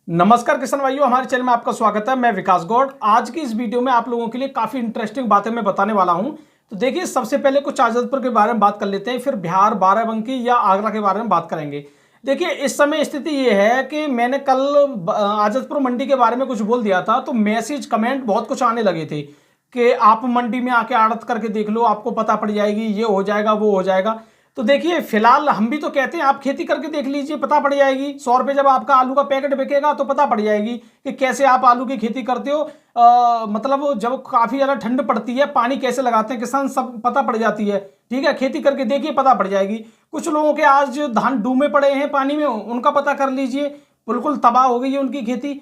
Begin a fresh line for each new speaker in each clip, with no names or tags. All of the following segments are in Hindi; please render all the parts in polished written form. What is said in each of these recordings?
नमस्कार किसान भाइयों, हमारे चैनल में आपका स्वागत है। मैं विकास गौड़। आज की इस वीडियो में आप लोगों के लिए काफी इंटरेस्टिंग बातें मैं बताने वाला हूं। तो देखिए, सबसे पहले कुछ आजतपुर के बारे में बात कर लेते हैं, फिर बिहार, बाराबंकी या आगरा के बारे में बात करेंगे। देखिए, इस समय स्थिति ये है कि मैंने कल आजतपुर मंडी के बारे में कुछ बोल दिया था, तो मैसेज कमेंट बहुत कुछ आने लगे थे कि आप मंडी में आके आड़त करके देख लो, आपको पता पड़ जाएगी, ये हो जाएगा, वो हो जाएगा। तो देखिए, फिलहाल हम भी तो कहते हैं आप खेती करके देख लीजिए, पता पड़ जाएगी। 100 रुपये जब आपका आलू का पैकेट बिकेगा तो पता पड़ जाएगी कि कैसे आप आलू की खेती करते हो। मतलब जब काफी ज्यादा ठंड पड़ती है, पानी कैसे लगाते हैं किसान, सब पता पड़ जाती है। ठीक है, खेती करके देखिए, पता पड़ जाएगी। कुछ लोगों के आज धान डूबे पड़े हैं पानी में, उनका पता कर लीजिए, बिल्कुल तबाह हो गई है उनकी खेती।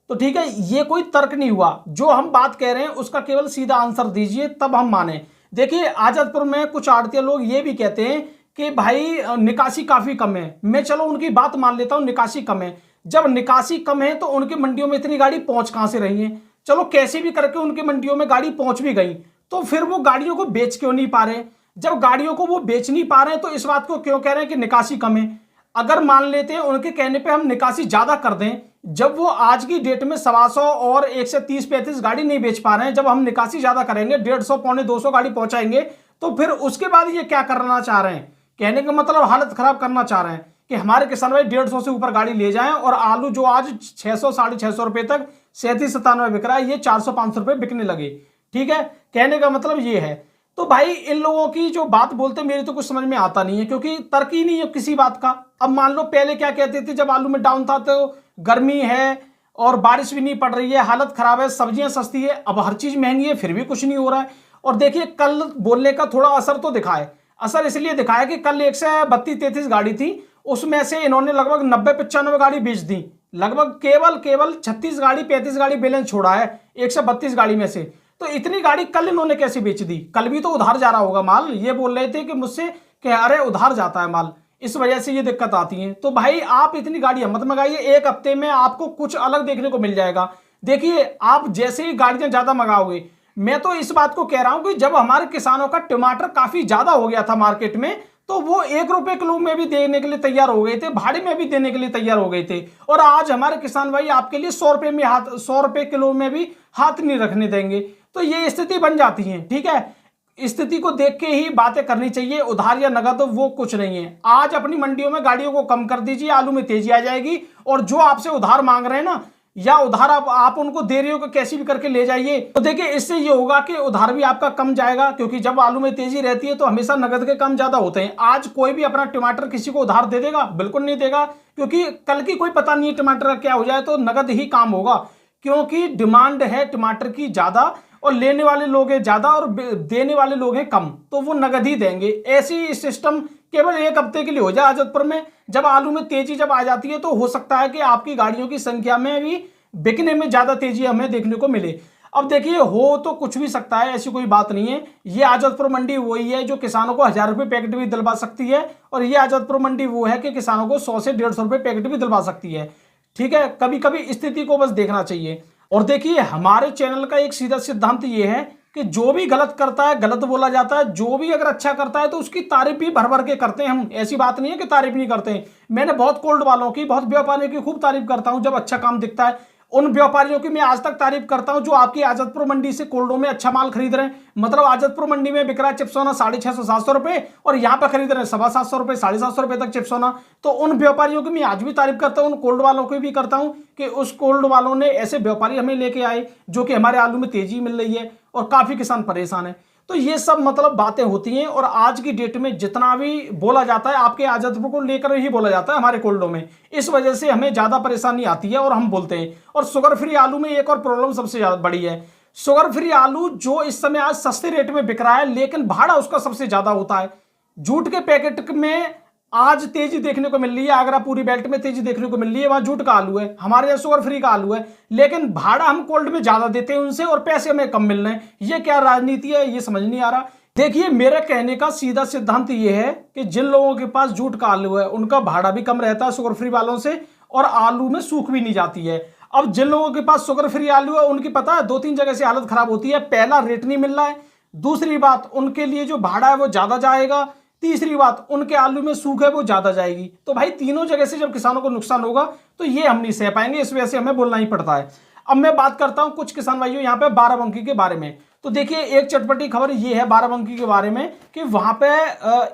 तो ठीक है, ये कोई तर्क नहीं हुआ। जो हम बात कह रहे हैं उसका केवल सीधा आंसर दीजिए, तब हम माने। देखिए, आजादपुर में कुछ आड़तिया लोग ये भी कहते हैं कि भाई निकासी काफी कम है। मैं चलो उनकी बात मान लेता हूं, निकासी कम है। जब निकासी कम है तो उनकी मंडियों में इतनी गाड़ी पहुंच कहां से रही है? चलो कैसे भी करके उनकी मंडियों में गाड़ी पहुंच भी गई, तो फिर वो गाड़ियों को बेच क्यों नहीं पा रहे? जब गाड़ियों को वो बेच नहीं पा रहे हैं तो इस बात को क्यों कह रहे हैं कि निकासी कम है? अगर मान लेते हैं उनके कहने पे हम निकासी ज्यादा कर दें, जब वो आज की डेट में 125 और 130-135 गाड़ी नहीं बेच पा रहे हैं, जब हम निकासी ज्यादा करेंगे, 150 पौने 200 गाड़ी पहुंचाएंगे, तो फिर उसके बाद ये क्या करना चाह रहे हैं? कहने का मतलब हालत खराब करना चाह रहे हैं कि हमारे किसान भाई 150 से ऊपर गाड़ी ले जाएं और आलू जो आज 600 650 रुपए तक 37-97 बिक रहा है, ये 400-500 रुपए बिकने लगे। ठीक है, कहने का मतलब ये है। तो भाई इन लोगों की जो बात बोलते मेरी तो कुछ समझ में आता नहीं है, क्योंकि तर्क ही नहीं है किसी बात का। अब मान लो पहले क्या कहते थे जब आलू में डाउन था, तो गर्मी है और बारिश भी नहीं पड़ रही है, हालत खराब है, सब्जियां सस्ती है। अब हर चीज महंगी है, फिर भी कुछ नहीं हो रहा है। और देखिए, कल बोलने का थोड़ा असर तो दिखा है। असर इसलिए दिखाया कि कल 132-33 गाड़ी थी, उसमें से इन्होंने लगभग 90-95 गाड़ी बेच दी। लगभग केवल 36 गाड़ी 35 गाड़ी बैलेंस छोड़ा है 132 गाड़ी में से। तो इतनी गाड़ी कल इन्होंने कैसे बेच दी? कल भी तो उधार जा रहा होगा माल। ये बोल रहे थे कि मुझसे कि अरे उधार जाता है माल, इस वजह से ये दिक्कत आती है। तो भाई आप इतनी गाड़ियां मत मंगाइए, एक हफ्ते में आपको कुछ अलग देखने को मिल जाएगा। देखिए, आप जैसे ही गाड़ियां ज्यादा मंगाओगे, मैं तो इस बात को कह रहा हूं कि जब हमारे किसानों का टमाटर काफी ज्यादा हो गया था मार्केट में, तो वो 1 रुपए किलो में भी देने के लिए तैयार हो गए थे, भाड़े में भी देने के लिए तैयार हो गए थे। और आज हमारे किसान भाई आपके लिए 100 रुपए किलो में भी हाथ नहीं रखने देंगे। तो ये स्थिति बन जाती है। ठीक है, स्थिति को देख के ही बातें करनी चाहिए। उधार या नगद तो वो कुछ नहीं है। आज अपनी मंडियों में गाड़ियों को कम कर दीजिए, आलू में तेजी आ जाएगी। और जो आपसे उधार मांग रहे हैं ना, या उधार आप उनको दे रहे हो कि कैसी भी करके ले जाइए, तो देखिए इससे ये होगा कि उधार भी आपका कम जाएगा, क्योंकि जब आलू में तेजी रहती है तो हमेशा नगद के कम ज्यादा होते हैं। आज कोई भी अपना टमाटर किसी को उधार दे देगा? बिल्कुल नहीं देगा, क्योंकि कल की कोई पता नहीं है टमाटर का क्या हो जाए, तो नगद ही काम होगा। क्योंकि डिमांड है टमाटर की ज्यादा और लेने वाले लोग हैं ज्यादा और देने वाले लोग हैं कम, तो वो नगद ही देंगे। ऐसी सिस्टम केवल एक हफ्ते के लिए हो जाए आजतपुर में। जब आलू में तेजी जब आ जाती है तो हो सकता है कि आपकी गाड़ियों की संख्या में भी बिकने में ज्यादा तेजी हमें देखने को मिले। अब देखिए, हो तो कुछ भी सकता है, ऐसी कोई बात नहीं है। ये आजादपुर मंडी वही है जो किसानों को 1000 रुपए पैकेट भी दिलवा सकती है, और ये आजादपुर मंडी वो है कि किसानों को 100 से 150 रुपए पैकेट भी दिलवा सकती है। ठीक है, कभी कभी स्थिति को बस देखना चाहिए। और देखिए, हमारे चैनल का एक सीधा सिद्धांत ये है कि जो भी गलत करता है गलत बोला जाता है, जो भी अगर अच्छा करता है तो उसकी तारीफ भी भर भर के करते हैं हम। ऐसी बात नहीं है कि तारीफ नहीं करते हैं। मैंने बहुत कोल्ड वालों की, बहुत व्यापारियों की खूब तारीफ करता हूं जब अच्छा काम दिखता है। उन व्यापारियों की मैं आज तक तारीफ करता हूं जो आपकी आजादपुर मंडी से कोल्डों में अच्छा माल खरीद रहे हैं। मतलब आजादपुर मंडी में बिक रहा है चिप्सोना 650-700 रुपए, और यहां पर खरीद रहे हैं 750 रुपए 750 रुपए तक चिप्सोना। तो उन व्यापारियों की मैं आज भी तारीफ करता हूं, उन कोल्ड वालों की भी करता हूं कि उस कोल्ड वालों ने ऐसे व्यापारी हमें लेके आए जो कि हमारे आलू में तेजी मिल रही है और काफी किसान परेशान है। तो ये सब मतलब बातें होती हैं। और आज की डेट में जितना भी बोला जाता है आपके आजादपुर को लेकर ही बोला जाता है हमारे कोल्डो में, इस वजह से हमें ज्यादा परेशानी आती है और हम बोलते हैं। और शुगर फ्री आलू में एक और प्रॉब्लम सबसे ज्यादा बड़ी है। शुगर फ्री आलू जो इस समय आज सस्ते रेट में बिक रहा है, लेकिन भाड़ा उसका सबसे ज्यादा होता है। जूट के पैकेट में आज तेजी देखने को मिल रही है, आगरा पूरी बेल्ट में तेजी देखने को मिल रही है, वहां जूट का आलू है, हमारे यहाँ शुगर फ्री का आलू है। लेकिन भाड़ा हम कोल्ड में ज्यादा देते हैं उनसे और पैसे हमें कम मिल रहे हैं। ये क्या राजनीति है, ये समझ नहीं आ रहा। देखिए, मेरे कहने का सीधा सिद्धांत ये है कि जिन लोगों के पास जूट का आलू है उनका भाड़ा भी कम रहता है शुगर फ्री वालों से, और आलू में सूख भी नहीं जाती है। अब जिन लोगों के पास शुगर फ्री आलू है उनकी पता है 2-3 जगह से हालत खराब होती है। पहला, रेट नहीं मिल रहा है। दूसरी बात, उनके लिए जो भाड़ा है वो ज्यादा जाएगा। तीसरी बात, उनके आलू में सूख है वो ज्यादा जाएगी। तो भाई तीनों जगह से जब किसानों को नुकसान होगा तो ये हम नहीं सह पाएंगे, इस वजह से हमें बोलना ही पड़ता है। अब मैं बात करता हूं कुछ किसान भाइयों यहाँ पे बाराबंकी के बारे में। तो देखिए एक चटपटी खबर ये है बाराबंकी के बारे में कि वहां पे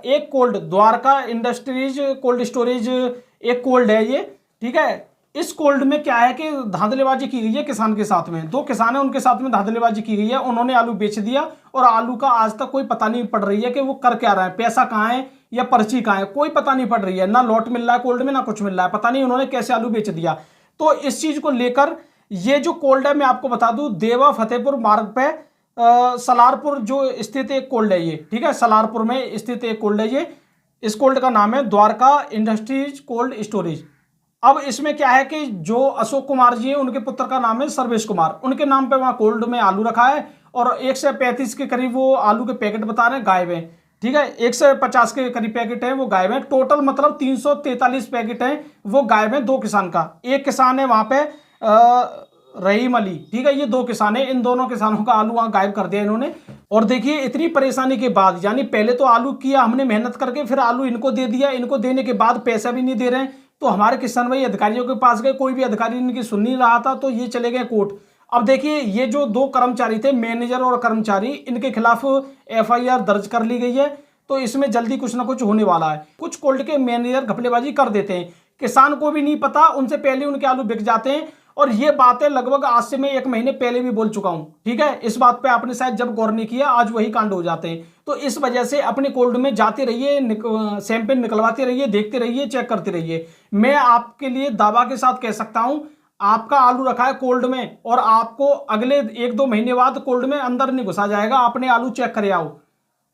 एक cold Dwarka industries cold storage एक कोल्ड है ये, ठीक है। इस कोल्ड में क्या है कि धांधलेबाजी की गई है किसान के साथ में, दो किसान है उनके साथ में धांधलेबाजी की गई है, उन्होंने आलू बेच दिया और आलू का आज तक कोई पता नहीं पड़ रही है कि वो कर क्या रहा है, पैसा कहाँ है या पर्ची कहाँ है, कोई पता नहीं पड़ रही है, ना लॉट मिल रहा है कोल्ड में ना कुछ मिल रहा है, पता नहीं उन्होंने कैसे आलू बेच दिया। तो इस चीज को लेकर ये जो कोल्ड है मैं आपको बता दूं देवा फतेहपुर मार्ग पे सलारपुर जो स्थित एक कोल्ड है ये, ठीक है, सलारपुर में स्थित एक कोल्ड है ये। इस कोल्ड का नाम है द्वारका इंडस्ट्रीज कोल्ड स्टोरेज। अब इसमें क्या है कि जो अशोक कुमार जी हैं उनके पुत्र का नाम है सर्वेश कुमार, उनके नाम पे वहां कोल्ड में आलू रखा है और 135 के करीब वो आलू के पैकेट बता रहे हैं गायब हैं, ठीक है, 150 के करीब पैकेट हैं वो गायब हैं, टोटल मतलब 343 पैकेट हैं वो गायब हैं। दो किसान का, एक किसान है वहां पे रहीम अली, ठीक है, ये दो किसान है, इन दोनों किसानों का आलू वहां गायब कर दिया इन्होंने। और देखिए इतनी परेशानी के बाद, यानी पहले तो आलू किया हमने मेहनत करके, फिर आलू इनको दे दिया, इनको देने के बाद पैसा भी नहीं दे रहे हैं, तो हमारे किसान भाई अधिकारियों के पास गए, कोई भी अधिकारी इनकी सुन नहीं रहा था, तो ये चले गए कोर्ट। अब देखिए ये जो दो कर्मचारी थे, मैनेजर और कर्मचारी, इनके खिलाफ एफआईआर दर्ज कर ली गई है, तो इसमें जल्दी कुछ ना कुछ होने वाला है। कुछ कोल्ड के मैनेजर घपलेबाजी कर देते हैं, किसान को भी नहीं पता, उनसे पहले उनके आलू बिक जाते हैं, और ये बातें लगभग आज से मैं 1 महीने पहले भी बोल चुका हूं, ठीक है। इस बात पे आपने शायद जब गौर नहीं किया, आज वही कांड हो जाते हैं। तो इस वजह से अपने कोल्ड में जाते रहिए, सैंपल निकलवाते रहिए, देखते रहिए, चेक करते रहिए। मैं आपके लिए दावा के साथ कह सकता हूं, आपका आलू रखा है कोल्ड में और आपको अगले 1-2 महीने बाद कोल्ड में अंदर नहीं घुसा जाएगा, अपने आलू चेक करे आओ,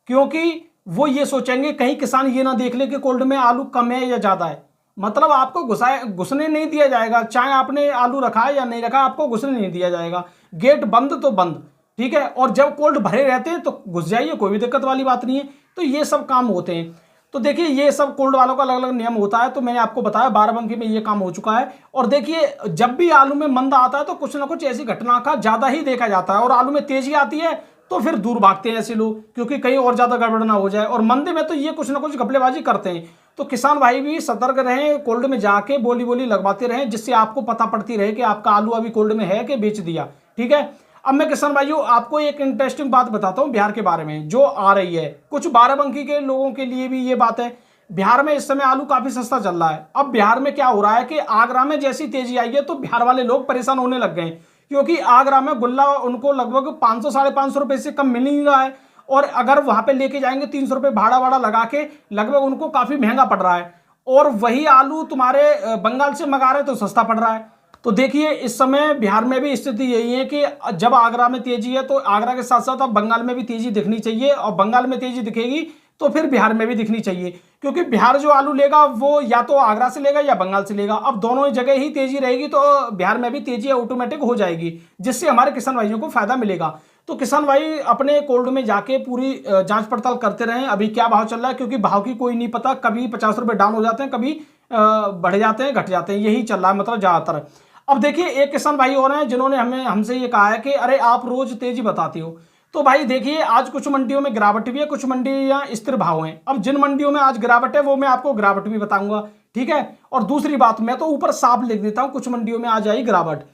क्योंकि वो ये सोचेंगे कहीं किसान ये ना देख ले कि कोल्ड में आलू कम है या ज्यादा है, मतलब आपको घुसने नहीं दिया जाएगा, चाहे आपने आलू रखा है या नहीं रखा, आपको घुसने नहीं दिया जाएगा, गेट बंद तो बंद, ठीक है। और जब कोल्ड भरे रहते हैं तो घुस जाइए, कोई भी दिक्कत वाली बात नहीं है। तो ये सब काम होते हैं। तो देखिए ये सब कोल्ड वालों का अलग अलग नियम होता है, तो मैंने आपको बताया बाराबंकी में ये काम हो चुका है। और देखिए जब भी आलू में मंदा आता है तो कुछ ना कुछ ऐसी घटना का ज्यादा ही देखा जाता है, और आलू में तेजी आती है तो फिर दूर भागते हैं ऐसे लोग, क्योंकि कहीं और ज्यादा गड़बड़ ना हो जाए, और मंदे में तो ये कुछ ना कुछ घपलेबाजी करते हैं। तो किसान भाई भी सतर्क रहें, कोल्ड में जाके बोली बोली लगवाते रहें, जिससे आपको पता पड़ती रहे कि आपका आलू अभी कोल्ड में है कि बेच दिया, ठीक है। अब मैं किसान भाइयों आपको एक इंटरेस्टिंग बात बताता हूं बिहार के बारे में जो आ रही है, कुछ बाराबंकी के लोगों के लिए भी ये बात है। बिहार में इस समय आलू काफी सस्ता चल रहा है। अब बिहार में क्या हो रहा है कि आगरा में जैसी तेजी आई है तो बिहार वाले लोग परेशान होने लग गए, क्योंकि आगरा में गुल्ला उनको लगभग 500-550 रुपए से कम मिल नहीं रहा है, और अगर वहां पे लेके जाएंगे 300 रुपए भाड़ा लगा के लगभग उनको काफी महंगा पड़ रहा है, और वही आलू तुम्हारे बंगाल से मंगा रहे तो सस्ता पड़ रहा है। तो देखिए इस समय बिहार में भी स्थिति यही है कि जब आगरा में तेजी है तो आगरा के साथ साथ अब बंगाल में भी तेजी दिखनी चाहिए, और बंगाल में तेजी दिखेगी तो फिर बिहार में भी दिखनी चाहिए, क्योंकि बिहार जो आलू लेगा वो या तो आगरा से लेगा या बंगाल से लेगा। अब दोनों जगह ही तेजी रहेगी तो बिहार में भी तेजी ऑटोमेटिक हो जाएगी, जिससे हमारे किसान भाइयों को फायदा मिलेगा। तो किसान भाई अपने कोल्ड में जाके पूरी जांच पड़ताल करते रहें अभी क्या भाव चल रहा है, क्योंकि भाव की कोई नहीं पता, कभी 50 रुपए डाउन हो जाते हैं, कभी बढ़ जाते हैं, घट जाते हैं, यही चल रहा है मतलब ज्यादातर। अब देखिए एक किसान भाई और हैं जिन्होंने हमसे ये कहा है कि अरे आप रोज तेजी बताते हो। तो भाई देखिए आज कुछ मंडियों में गिरावट भी है, कुछ मंडियां स्थिर भाव हैं। अब जिन मंडियों में आज गिरावट है वो मैं आपको गिरावट भी बताऊंगा, ठीक है। और दूसरी बात मैं तो ऊपर साफ लिख देता हूं कुछ मंडियों में आज आई गिरावट।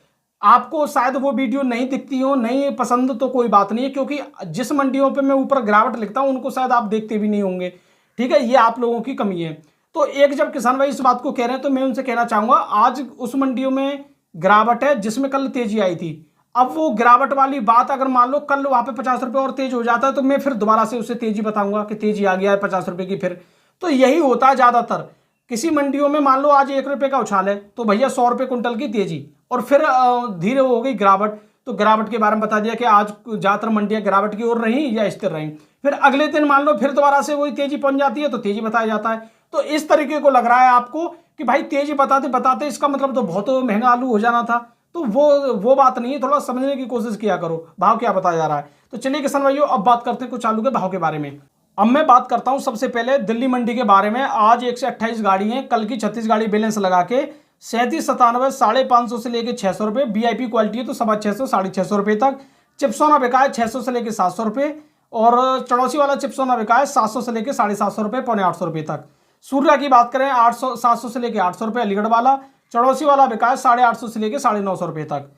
आपको शायद वो वीडियो नहीं दिखती हो, नहीं पसंद तो कोई बात नहीं है, क्योंकि जिस मंडियों पे मैं ऊपर गिरावट लिखता हूं उनको शायद आप देखते भी नहीं होंगे, ठीक है, ये आप लोगों की कमी है। तो एक जब किसान भाई इस बात को कह रहे हैं तो मैं उनसे कहना चाहूंगा आज उस मंडियों में गिरावट है जिसमें कल तेजी आई थी। अब वो गिरावट वाली बात अगर मान लो कल वहां पे 50 रुपए और तेज हो जाता है तो मैं फिर दोबारा से उसे तेजी बताऊंगा कि तेजी आ गया है 50 रुपए की फिर। तो यही होता है ज्यादातर। किसी मंडियों में मान लो आज 1 रुपए का उछाल है तो भैया 100 रुपए कुंटल की तेजी, और फिर धीरे हो गई गिरावट। तो गिरावट के बारे में बता दिया कि आज ज्यादातर मंडियां गिरावट की ओर रही या स्थिर रही। फिर अगले दिन मान लो फिर दोबारा से वही तेजी पहुंच जाती है तो तेजी बताया जाता है। तो इस तरीके को लग रहा है आपको कि भाई तेजी बताते बताते इसका मतलब तो बहुत महंगा आलू हो जाना था, तो वो बात नहीं है, थोड़ा समझने की कोशिश किया करो भाव क्या बताया जा रहा है। तो चलिए किसान भाइयों अब बात करते हैं कुछ आलू के भाव के बारे में। अब मैं बात करता हूं सबसे पहले दिल्ली मंडी के बारे में। आज 128 गाड़ी है, कल की 36 गाड़ी बैलेंस लगा के 3797 550 से लेके 600 रुपए। वीआईपी क्वालिटी है तो 650 650 रुपए तक। चिप्सोना बिका है 600 से लेके 700 रुपए, और चौड़ौसी वाला चिपसोना बिका है 700 से लेके 750 रुपये, 750 रुपये तक। सूर्या की बात करें 800 700 से लेके 800 रुपये अलीगढ़ वाला। चौड़ौसी वाला बिका है 850 से लेके 950 रुपये तक।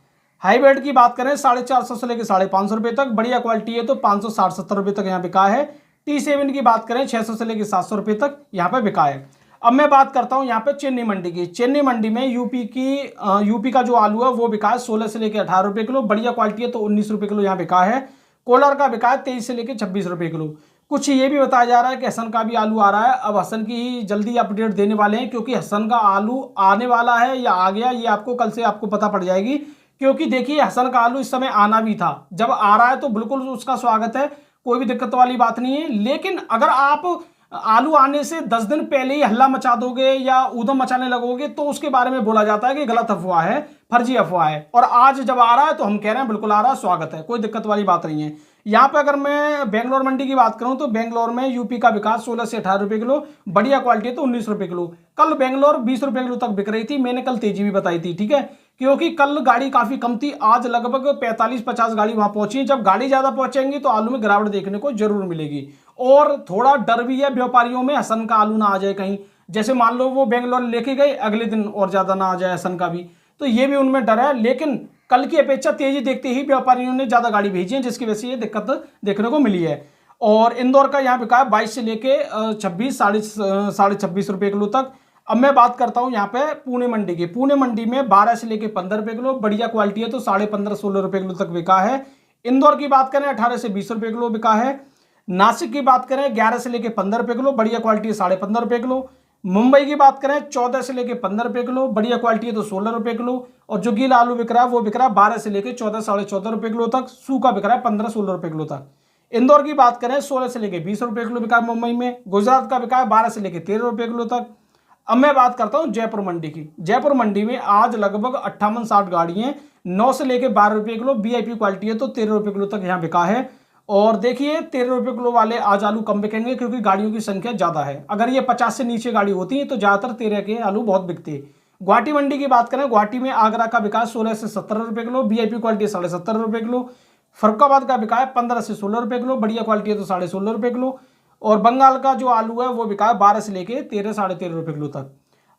हाईब्रिड की बात करें 450 से लेके 550 रुपये तक, बढ़िया क्वालिटी है तो 560-70 रुपये तक यहाँ बिका है। T7 की बात करें 600 से लेके 700 रुपये तक यहाँ पे बिका है। अब मैं बात करता हूँ यहाँ पे चेन्नई मंडी की। चेन्नई मंडी में यूपी का जो आलू है वो बिका है 16 से लेके 18 रुपये किलो, बढ़िया क्वालिटी है तो 19 रुपये किलो यहाँ बिका है। कोलार का बिका है 23 से लेके 26 रुपये किलो। कुछ ये भी बताया जा रहा है कि हसन का भी आलू आ रहा है। अब हसन की ही जल्दी अपडेट देने वाले हैं, क्योंकि हसन का आलू आने वाला है या आ गया ये आपको कल से आपको पता पड़ जाएगी। क्योंकि देखिए हसन का आलू इस समय आना भी था, जब आ रहा है तो बिल्कुल उसका स्वागत है, कोई भी दिक्कत वाली बात नहीं है। लेकिन अगर आप आलू आने से 10 दिन पहले ही हल्ला मचा दोगे या ऊधम मचाने लगोगे तो उसके बारे में बोला जाता है कि गलत अफवाह है, फर्जी अफवाह है। और आज जब आ रहा है तो हम कह रहे हैं बिल्कुल आ रहा है, स्वागत है, कोई दिक्कत वाली बात नहीं है। यहाँ पे अगर मैं बेंगलोर मंडी की बात करूं तो बेंगलोर में यूपी का विकास 16 से 18 रुपये किलो, बढ़िया क्वालिटी है तो 19 रुपये किलो। कल बेंगलोर 20 रुपये किलो तक बिक रही थी, मैंने कल तेजी भी बताई थी, ठीक है, क्योंकि कल गाड़ी काफी कम थी। आज लगभग 45-50 गाड़ी वहां पहुंची। जब गाड़ी ज्यादा पहुंचेंगी तो आलू में गिरावट देखने को जरूर मिलेगी। और थोड़ा डर भी है व्यापारियों में, हसन का आलू ना आ जाए कहीं, जैसे मान लो वो बेंगलोर लेके गए, अगले दिन और ज्यादा ना आ जाए हसन का भी, तो ये भी उनमें डर है। लेकिन कल की अपेक्षा तेजी देखते ही व्यापारियों ने ज्यादा गाड़ी भेजी है, जिसकी वजह से ये दिक्कत देखने को मिली है। और इंदौर का यहाँ बिका है 22 से लेके 26 साढ़े 26 रुपये किलो तक। अब मैं बात करता हूँ यहाँ पे पुणे मंडी की। पुणे मंडी में 12 से लेके 15 रुपये किलो, बढ़िया क्वालिटी है तो 15.5-16 रुपये किलो तक बिका है। इंदौर की बात करें 18 से 20 रुपये किलो बिका है। नासिक की बात करें 11 से लेके 15 रुपये किलो, बढ़िया क्वालिटी है 15.5 रुपये किलो। मुंबई की बात करें 14 से लेके 15 रुपये किलो, बढ़िया क्वालिटी है तो 16 रुपये किलो। और जो गीला आलू बिक रहा है वो बिक रहा है 12 से लेके 14 14.5 रुपये किलो तक। सूखा बिक रहा है 15-16 रुपये किलो तक। इंदौर की बात करें 16 से लेके 20 रुपये किलो बिका है मुंबई में। गुजरात का बिका है 12 से लेके 13 रुपये किलो तक। अब मैं बात करता हूं जयपुर मंडी की। जयपुर मंडी में आज लगभग 58-60 गाड़ियां 9 से लेके 12 रुपये किलो, वीआईपी क्वालिटी है तो 13 रुपये किलो तक यहाँ बिका है। और देखिए 13 रुपये किलो वाले आज आलू कम बिकेंगे, क्योंकि गाड़ियों की संख्या ज्यादा है। अगर ये 50 से नीचे गाड़ी होती है तो ज्यादातर 13 के आलू बहुत बिकते हैं। गुवाहाटी मंडी की बात करें, गुवाहाटी में आगरा का बिका 16 से 17 रुपये किलो, वीआईपी क्वालिटी 17.5 रुपये किलो। फरुखाबाद का बिका है 15 से 16 रुपये किलो, बढ़िया क्वालिटी है तो 16.5 रुपये किलो। और बंगाल का जो आलू है वो बिका है 12 से लेके 13-13.5 रुपये किलो तक।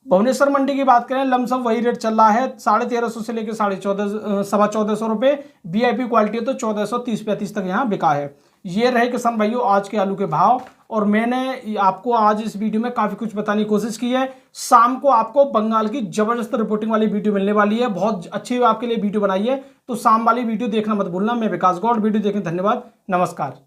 भुवनेश्वर मंडी की बात करें लमसम वही रेट चल रहा है, 1350 से लेकर 1450 रुपये, वीआईपी क्वालिटी है तो 1430-35 तक यहाँ बिका है। ये रहे किसान भाइयों आज के आलू के भाव। और मैंने आपको आज इस वीडियो में काफी कुछ बताने की कोशिश की है। शाम को आपको बंगाल की जबरदस्त रिपोर्टिंग वाली वीडियो मिलने वाली है, बहुत अच्छी आपके लिए वीडियो बनाई है, तो शाम वाली वीडियो देखना मत भूलना। मैं विकास गौड़, वीडियो देखने धन्यवाद, नमस्कार।